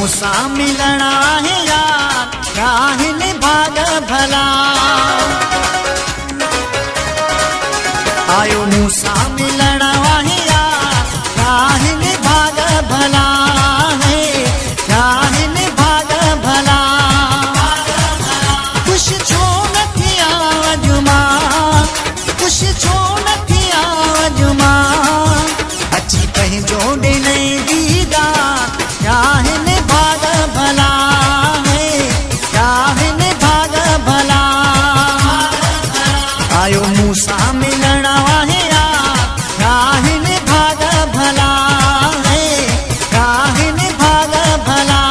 मूसा मिलना है यार, राहिन भाग भला। आयो मूसा मिलना है यार, राहिन भाग भला है, राहिन भाग भला। कुछ छो नथी आवाजुमा, कुछ छो नथी आवाजुमा, अची पंहिंजो ॾिनई दीदार, राहिन भाग भला है, राहिन भाग भला। आयो मूसा मिलना है यार, राहिन भाग भला है, राहिन भाग भला।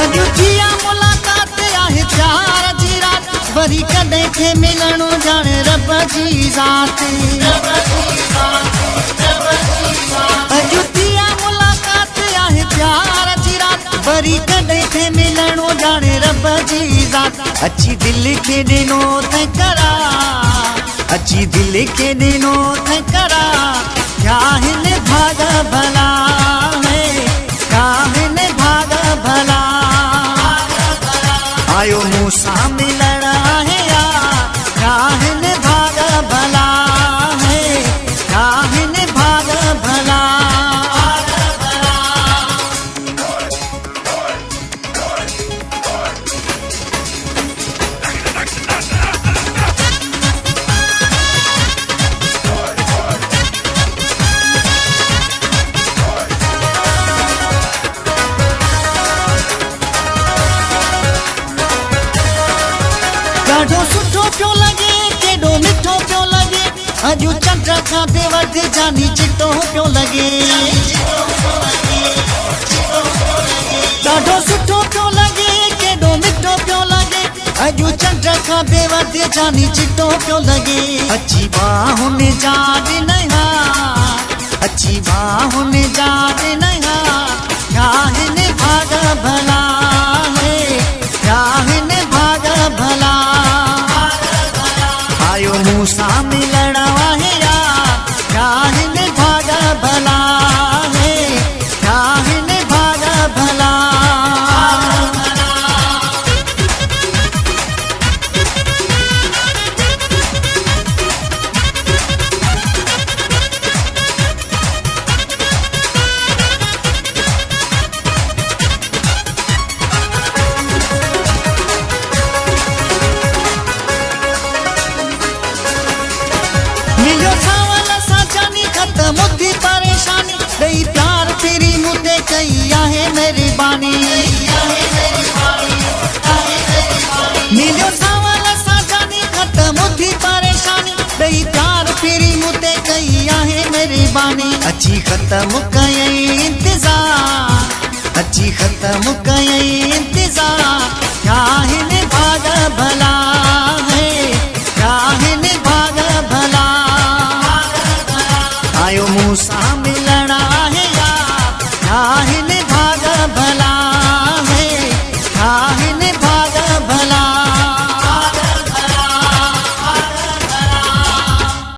अजुठिया मुलाकात आहे प्यार जी रात, वरी कॾहिं थे मिलणो ॼाणे रब जी ज़ात। अजुठिया मुलाकात आहे प्यार जी रात, वरी कॾहिं थे मिलणो ॼाणे रब जी ज़ात। अची दिल खे ॾिनो अथई करार, अची दिल खे ॾिनो अथई करार, राहिन भाग भला है, राहिन भाग भला। आयो मूसा मिलना है यार, राहिन भाग भला है, राहिन भाग भला। ॾाढो सुठो पियो लॻे, केॾो मिठो पियो लॻे, अॼु चंड खां बि वधि जानी चिटो पियो लॻे। ॾाढो सुठो पियो लॻे, केॾो मिठो पियो लॻे, अॼु चंड खां बि वधि जानी चिटो पियो लॻे। अची बाहुन जा ॾिनई हार, अची बाहुन जा ॾिनई हार, राहिन भाग भला है, राहिन भाग भला। आयो मूसा मिलना है यार, राहिन भाग भला है, राहिन भाग भला। मिलियो सावल सां जानी ख़त्म थी परेशानी, ॾेई प्यार फेरी मूं ते कई आहे महिरबानी। मिलियो सावल सां जानी ख़त्म थी परेशानी, ॾेई प्यार फेरी मूं ते कई आहे महिरबानी। अची ख़त्म कयई इंतज़ार, अची ख़त्म कयई